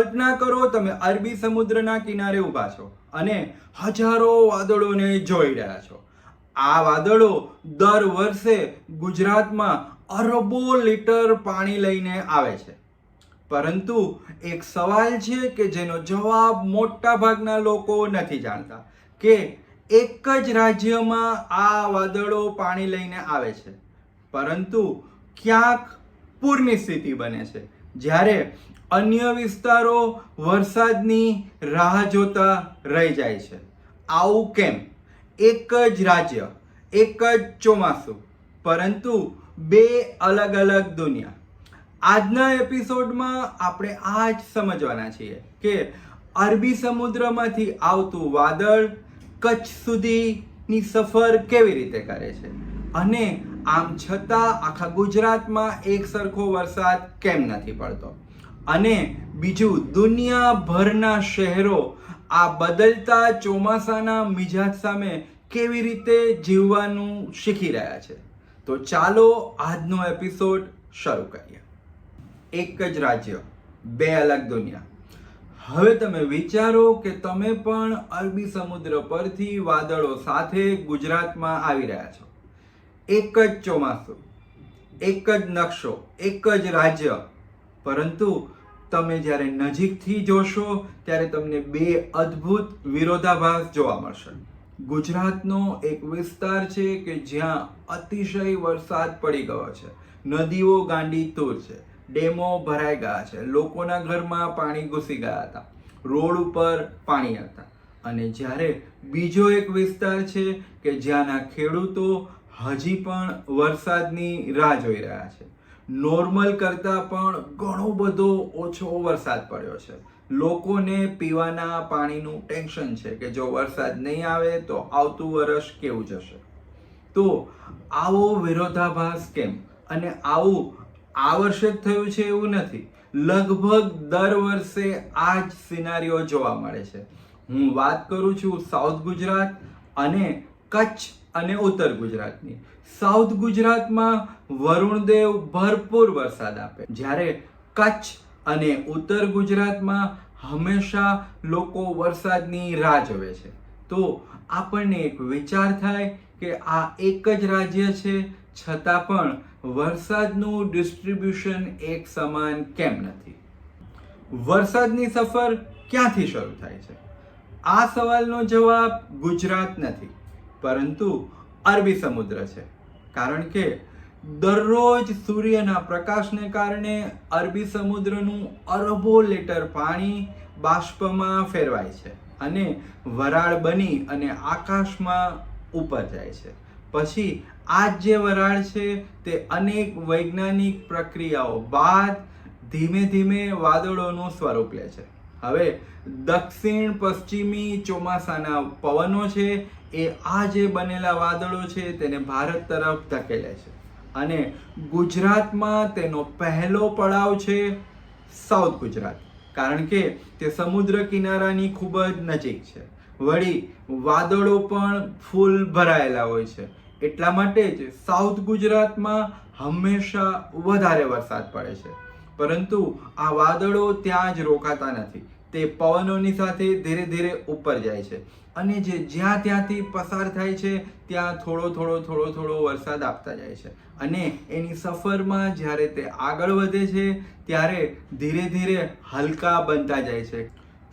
કલ્પના કરો તમે અરબી સમુદ્રના કિનારે ઊભા છો અને હજારો વાદળોને જોઈ રહ્યા છો. આ વાદળો દર વર્ષે ગુજરાતમાં અરબો લીટર પાણી લઈને આવે છે. પરંતુ એક સવાલ છે કે જેનો જવાબ મોટા ભાગના લોકો નથી જાણતા કે એક જ રાજ્યમાં આ વાદળો પાણી લઈને આવે છે, પરંતુ ક્યાંક પૂરની સ્થિતિ બને છે, જ્યારે અન્ય વિસ્તારો વરસાદની રાહ જોતા રહી જાય છે. આવું કેમ? એક જ રાજ્ય, એક જ ચોમાસું, પરંતુ બે અલગ અલગ દુનિયા. આજના એપિસોડમાં આપણે આ જ સમજવાના છીએ કે અરબી સમુદ્રમાંથી આવતું વાદળ કચ્છ સુધીની સફર કેવી રીતે કરે છે અને આમ છતાં આખા ગુજરાતમાં એક સરખો વરસાદ કેમ નથી પડતો. અને બીજું, દુનિયાભરના શહેરો આ બદલતા ચોમાસાના મિજાજ સામે કેવી રીતે જીવવાનું શીખી રહ્યા છે. તો ચાલો આજનો એપિસોડ શરૂ કરીએ. એક જ રાજ્ય, બે અલગ દુનિયા. હવે તમે વિચારો કે તમે પણ અરબી સમુદ્ર પરથી વાદળો સાથે ગુજરાતમાં આવી રહ્યા છો. એક જ ચોમાસું, એક જ નકશો, એક જ રાજ્ય, પરંતુ તમે જ્યારે નજીકથી જોશો ત્યારે તમને બે અદ્ભુત વિરોધાભાસ જોવા મળશે. ગુજરાતનો એક વિસ્તાર છે કે જ્યાં અતિશય વરસાદ પડી ગયો છે, નદીઓ ગાંડી તૂર છે, ડેમો ભરાઈ ગયા છે, લોકોના ઘરમાં પાણી ઘૂસી ગયા હતા, રોડ ઉપર પાણી હતા. અને જ્યારે બીજો એક વિસ્તાર છે કે જ્યાંના ખેડૂતો હજી પણ વરસાદની રાહ જોઈ રહ્યા છે. નોર્મલ કરતાં પણ ઘણો બધો ઓછો વરસાદ પડ્યો છે. લોકોને પીવાના પાણીનું ટેન્શન છે કે જો વરસાદ નહીં આવે તો આવતું વર્ષ કેવું જશે. તો આવો વિરોધાભાસ કેમ? અને આવું આ વર્ષે જ થયું છે એવું નથી, લગભગ દર વર્ષે આ જ સિનારીઓ જોવા મળે છે. હું વાત કરું છું સાઉથ ગુજરાત અને કચ્છ અને ઉત્તર ગુજરાતની. સાઉથ ગુજરાતમાં વરુણદેવ ભરપૂર વરસાદ આપે, જ્યારે કચ્છ અને ઉત્તર ગુજરાતમાં હંમેશા લોકો વરસાદની રાહ જોવે છે. તો આપણને એક વિચાર થાય કે આ એક જ રાજ્ય છે, છતાં પણ વરસાદનું ડિસ્ટ્રીબ્યુશન એક સમાન કેમ નથી? વરસાદની સફર ક્યાંથી શરૂ થાય છે? આ સવાલનો જવાબ ગુજરાત નથી, પરંતુ અરબી સમુદ્ર છે. કારણ કે દરરોજ સૂર્યના પ્રકાશને કારણે અરબી સમુદ્રનું અરબો લીટર પાણી બાષ્પમાં ફેરવાય છે અને વરાળ બની અને આકાશમાં ઉપર જાય છે. પછી આ જે વરાળ છે તે અનેક વૈજ્ઞાનિક પ્રક્રિયાઓ બાદ ધીમે ધીમે વાદળોનું સ્વરૂપ લે છે. હવે દક્ષિણ પશ્ચિમી ચોમાસાના પવનો છે એ આ જે બનેલા વાદળો છે તેને ભારત તરફ ધકેલે છે અને ગુજરાતમાં તેનો પહેલો પડાવ છે સાઉથ ગુજરાત, કારણ કે તે સમુદ્ર કિનારાની ખૂબ જ નજીક છે. વળી વાદળો પણ ફૂલ ભરાયેલા હોય છે, એટલા માટે જ સાઉથ ગુજરાતમાં હંમેશા વધારે વરસાદ પડે છે. પરંતુ આ વાદળો ત્યાં જ રોકાતા નથી, તે પવનોની સાથે ધીરે ધીરે ઉપર જાય છે અને જે જ્યાં ત્યાંથી પસાર થાય છે ત્યાં થોડો વરસાદ આપતા જાય છે. અને એની સફરમાં જ્યારે તે આગળ વધે છે ત્યારે ધીરે ધીરે હલકા બનતા જાય છે.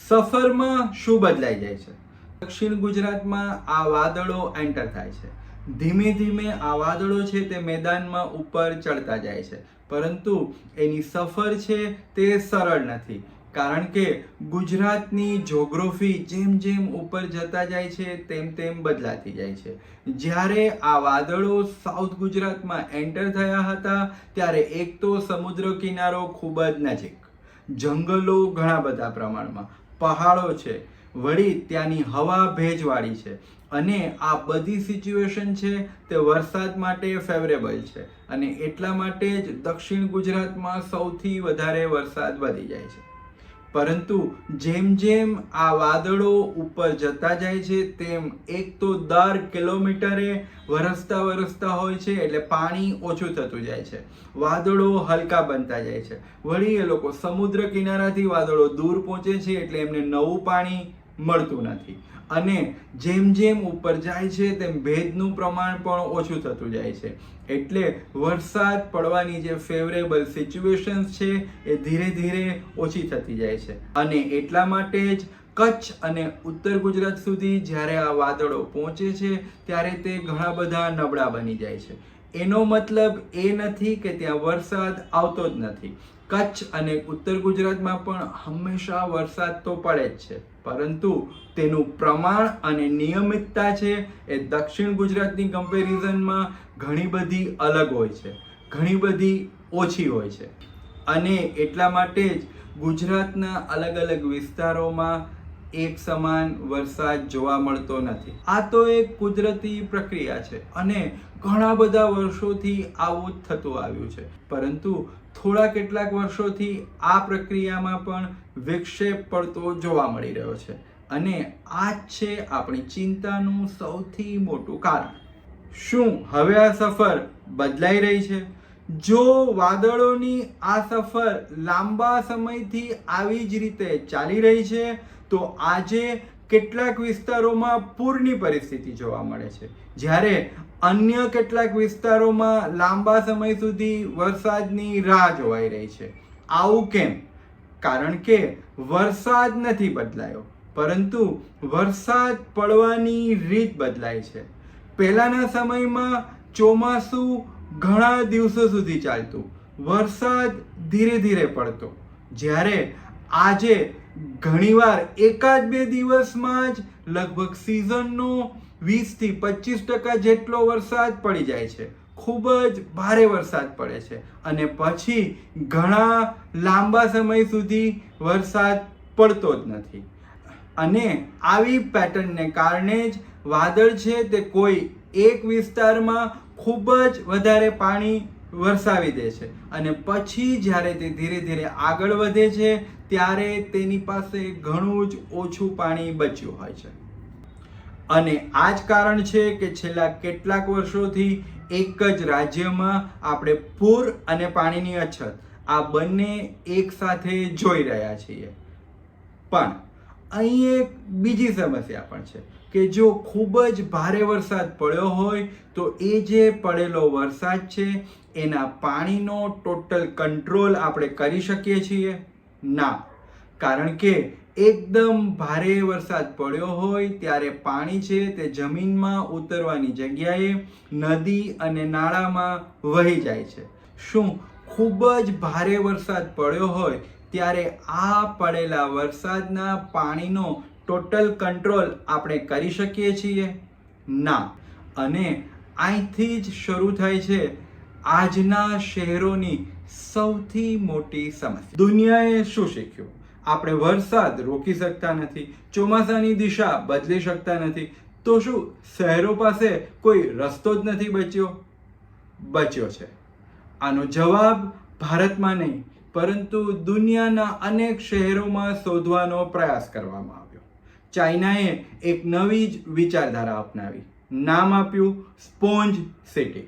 સફરમાં શું બદલાઈ જાય છે? દક્ષિણ ગુજરાતમાં આ વાદળો એન્ટર થાય છે. ધીમે ધીમે આ વાદળો છે તે મેદાનમાં ઉપર ચડતા જાય છે, પરંતુ એની સફર છે તે સરળ નથી, કારણ કે ગુજરાતની જોગ્રાફી જેમ જેમ ઉપર જતા જાય છે તેમ તેમ બદલાતી જાય છે. જ્યારે આ વાદળો સાઉથ ગુજરાતમાં એન્ટર થયા હતા ત્યારે એક તો સમુદ્ર કિનારો ખૂબ જ નજીક, જંગલો ઘણા બધા પ્રમાણમાં, પહાડો છે, વળી ત્યાંની હવા ભેજવાળી છે અને આ બધી સિચ્યુએશન છે તે વરસાદ માટે ફેવરેબલ છે અને એટલા માટે જ દક્ષિણ ગુજરાતમાં સૌથી વધારે વરસાદ વધી જાય છે. પરંતુ જેમ જેમ આ વાદળો ઉપર જતા જાય છે તેમ એક તો દર કિલોમીટરે વરસતા હોય છે, એટલે પાણી ઓછું થતું જાય છે, વાદળો હલકા બનતા જાય છે. વળી એ લોકો સમુદ્ર કિનારાથી વાદળો દૂર પહોંચે છે એટલે એમને નવું પાણી મળતું નથી, અને જેમ જેમ ઉપર જાય છે તેમ ભેજનું પ્રમાણ પણ ઓછું થતું જાય છે. એટલે વરસાદ પડવાની જે ફેવરેબલ સિચ્યુએશન્સ છે એ ધીરે ધીરે ઓછી થતી જાય છે. અને એટલા માટે જ કચ્છ અને ઉત્તર ગુજરાત સુધી જ્યારે આ વાદળો પહોંચે છે ત્યારે તે ઘણા બધા નબળા બની જાય છે. એનો મતલબ એ નથી કે ત્યાં વરસાદ આવતો જ નથી. કચ્છ અને ઉત્તર ગુજરાતમાં પણ હંમેશા વરસાદ તો પડે જ છે, પરંતુ તેનું પ્રમાણ અને નિયમિતતા છે એ દક્ષિણ ગુજરાતની કમ્પેરિઝનમાં ઘણી બધી અલગ હોય છે, ઘણી બધી ઓછી હોય છે. અને એટલા માટે જ ગુજરાતના અલગ અલગ વિસ્તારોમાં એક સમાન વરસાદ જોવા મળતો નથી. આ તો એક કુદરતી પ્રક્રિયા છે અને ઘણા બધા વર્ષોથી આવું જ થતું આવ્યું છે. પરંતુ થોડા કેટલાક વર્ષોથી આ પ્રક્રિયામાં પણ વિક્ષેપ પડતો જોવા મળી રહ્યો છે, અને આ જ છે આપણી ચિંતાનું સૌથી મોટું કારણ. શું હવે આ સફર બદલાઈ રહી છે? જો વાદળોની આ સફર લાંબા સમયથી આવી જ રીતે ચાલી રહી છે તો આજે કેટલાક વિસ્તારોમાં પૂરની પરિસ્થિતિ જોવા મળે છે, જ્યારે અન્ય કેટલાક વિસ્તારોમાં લાંબા સમય સુધી વરસાદની રાહ જોવાઈ રહી છે. આવું કેમ? કારણ કે વરસાદ નથી બદલાયો, પરંતુ વરસાદ પડવાની રીત બદલાય છે. પહેલાના સમયમાં ચોમાસું ઘણા દિવસો સુધી ચાલતું, વરસાદ ધીરે ધીરે પડતો, જ્યારે આજે ઘણીવાર એકાદ બે દિવસમાં જ લગભગ સિઝનનો 20 થી 25% જેટલો વરસાદ પડી જાય છે. ખૂબ જ ભારે વરસાદ પડે છે અને પછી ઘણા લાંબા સમય સુધી વરસાદ પડતો જ નથી. અને આવી પેટર્નને કારણે જ વાદળ છે તે કોઈ એક વિસ્તારમાં ખૂબ જ વધારે પાણી વરસાવી દે છે, અને પછી જ્યારે તે ધીરે ધીરે આગળ વધે છે ત્યારે તેની પાસે ઘણું જ ઓછું પાણી બચ્યું હોય છે. અને આ જ કારણ છે કે છેલ્લા કેટલાક વર્ષોથી એક જ રાજ્યમાં આપણે પૂર અને પાણીની અછત આ બંને એક સાથે જોઈ રહ્યા છીએ. પણ અહીં એક બીજી સમસ્યા પણ છે કે જો ખૂબ જ ભારે વરસાદ પડ્યો હોય તો એ જે પડેલો વરસાદ છે એના પાણીનો ટોટલ કંટ્રોલ આપણે કરી શકીએ છીએ? ના, કારણ કે એકદમ ભારે વરસાદ પડ્યો હોય ત્યારે પાણી છે તે જમીનમાં ઉતરવાની જગ્યાએ નદી અને નાળામાં વહી જાય છે. શું ખૂબ જ ભારે વરસાદ પડ્યો હોય ત્યારે આ પડેલા વરસાદના પાણીનો ટોટલ કંટ્રોલ આપણે કરી શકીએ છીએ? ના. અને અહીંથી જ શરૂ થાય છે આજના શહેરોની સૌથી મોટી સમસ્યા. દુનિયાએ શું શીખ્યું? આપણે વરસાદ રોકી શકતા નથી, ચોમાસાની દિશા બદલી શકતા નથી, તો શું શહેરો પાસે કોઈ રસ્તો જ નથી બચ્યો છે? આનો જવાબ ભારતમાં નહીં પરંતુ દુનિયાના અનેક શહેરોમાં શોધવાનો પ્રયાસ કરવામાં આવ્યો. ચાઇનાએ એક નવી જ વિચારધારા અપનાવી, નામ આપ્યું સ્પોન્જ સિટી.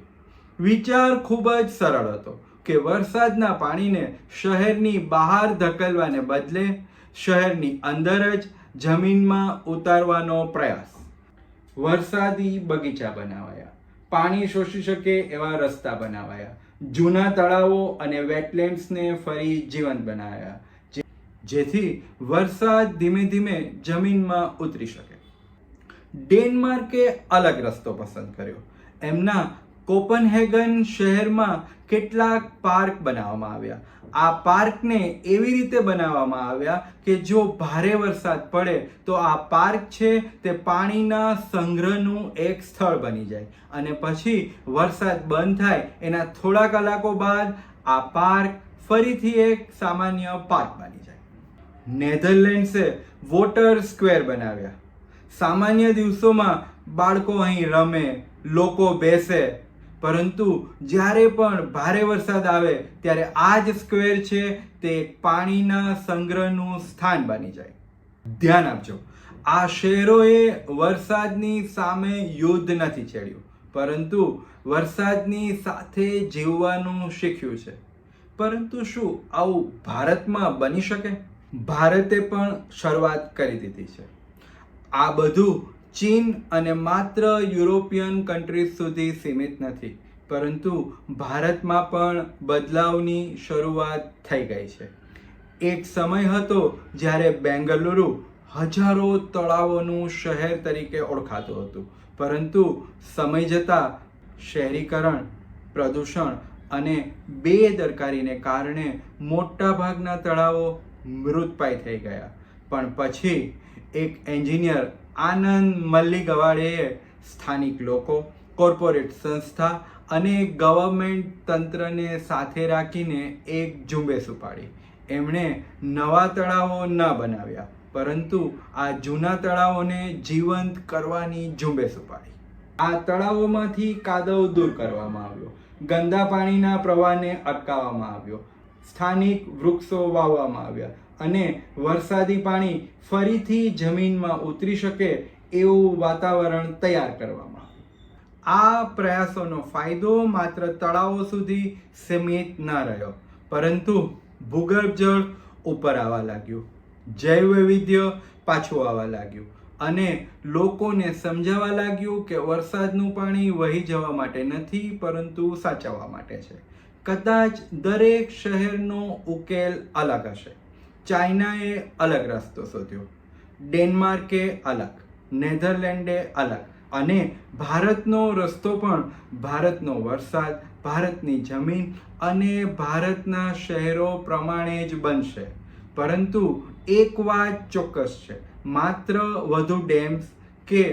વિચાર ખૂબ જ સરળ હતો કે વરસાદના પાણીને શહેરની બહાર ધકેલવાને બદલે શહેરની અંદર જ જમીનમાં ઉતારવાનો પ્રયાસ. વરસાદી બગીચા બનાવાયા, પાણી શોષી શકે એવા રસ્તા બનાવાયા, જૂના તળાવો અને વેટલેન્ડ્સને ફરી જીવંત બનાવ્યા, જેથી વરસાદ ધીમે ધીમે જમીનમાં ઉતરી શકે. ડેનમાર્કે અલગ રસ્તો પસંદ કર્યો. એમના કોપનહેગન શહેરમાં કેટલાક પાર્ક બનાવવામાં આવ્યા. આ પાર્કને એવી રીતે બનાવવામાં આવ્યા કે જો ભારે વરસાદ પડે તો આ પાર્ક છે તે પાણીના સંગ્રહનું એક સ્થળ બની જાય, અને પછી વરસાદ બંધ થાય એના થોડા કલાકો બાદ આ પાર્ક ફરીથી એક સામાન્ય પાર્ક બની જાય. નેધરલેન્ડ્સે વોટર સ્ક્વેર બનાવ્યા. સામાન્ય દિવસોમાં બાળકો અહીં રમે, લોકો બેસે, પરંતુ જ્યારે પણ ભારે વરસાદ આવે ત્યારે આ જ સ્ક્વેર છે તે પાણીના સંગ્રહનું સ્થાન બની જાય. ધ્યાન આપજો, આ શહેરોએ વરસાદની સામે યુદ્ધ નથી છેડ્યું, પરંતુ વરસાદની સાથે જીવવાનું શીખ્યું છે. પરંતુ શું આવું ભારતમાં બની શકે? ભારતે પણ શરૂઆત કરી દીધી છે. આ બધું ચીન અને માત્ર યુરોપિયન કન્ટ્રીઝ સુધી સીમિત નથી, પરંતુ ભારતમાં પણ બદલાવની શરૂઆત થઈ ગઈ છે. એક સમય હતો જ્યારે બેંગલુરુ હજારો તળાવોનું શહેર તરીકે ઓળખાતું હતું, પરંતુ સમય જતાં શહેરીકરણ, પ્રદૂષણ અને બેદરકારીને કારણે મોટાભાગના તળાવો મૃતપાય થઈ ગયા. પણ પછી એક એન્જિનિયર આનંદ મલ્લીગવાડેએ સ્થાનિક લોકો, કોર્પોરેટ સંસ્થા અને ગવર્મેન્ટ તંત્રને સાથે રાખીને એક ઝુંબેશ ઉપાડી. એમણે નવા તળાવો ન બનાવ્યા, પરંતુ આ જૂના તળાવોને જીવંત કરવાની ઝુંબેશ ઉપાડી. આ તળાવોમાંથી કાદવ દૂર કરવામાં આવ્યો, ગંદા પાણીના પ્રવાહને અટકાવવામાં આવ્યો, સ્થાનિક વૃક્ષો વાવવામાં આવ્યા અને વરસાદી પાણી ફરીથી જમીનમાં ઉતરી શકે એવું વાતાવરણ તૈયાર કરવામાં આવ્યું. આ પ્રયાસોનો ફાયદો માત્ર તળાવો સુધી સીમિત ન રહ્યો, પરંતુ ભૂગર્ભ જળ ઉપર આવવા લાગ્યું, જૈવ વૈવિધ્ય પાછું આવવા લાગ્યું અને લોકોને સમજાવવા લાગ્યું કે વરસાદનું પાણી વહી જવા માટે નથી, પરંતુ સાચવવા માટે છે. કદાચ દરેક શહેરનો ઉકેલ અલગ હશે. ચાઇનાએ અલગ રસ્તો શોધ્યો, ડેનમાર્કે અલગ, નેધરલેન્ડે અલગ, અને ભારતનો રસ્તો પણ ભારતનો વરસાદ, ભારતની જમીન અને ભારતના શહેરો પ્રમાણે જ બનશે. પરંતુ એક વાત ચોક્કસ છે, માત્ર વધુ ડેમ્સ કે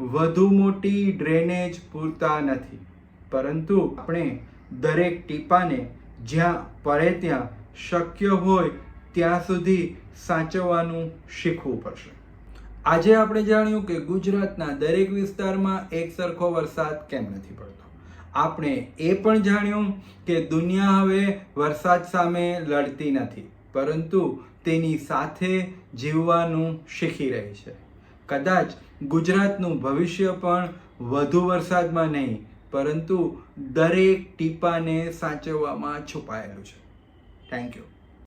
વધુ મોટી ડ્રેનેજ પૂરતા નથી, પરંતુ આપણે દરેક ટીપાને જ્યાં પડે ત્યાં શક્ય હોય ત્યાં સુધી સાચવવાનું શીખવું પડશે. આજે આપણે જાણ્યું કે ગુજરાતના દરેક વિસ્તારમાં એક સરખો વરસાદ કેમ નથી પડતો. આપણે એ પણ જાણ્યું કે દુનિયા હવે વરસાદ સામે લડતી નથી, પરંતુ તેની સાથે જીવવાનું શીખી રહી છે. કદાચ ગુજરાતનું ભવિષ્ય પણ વધુ વરસાદમાં નહીં, પરંતુ દરેક ટીપાને સાચવવામાં છુપાયેલું છે. Thank you.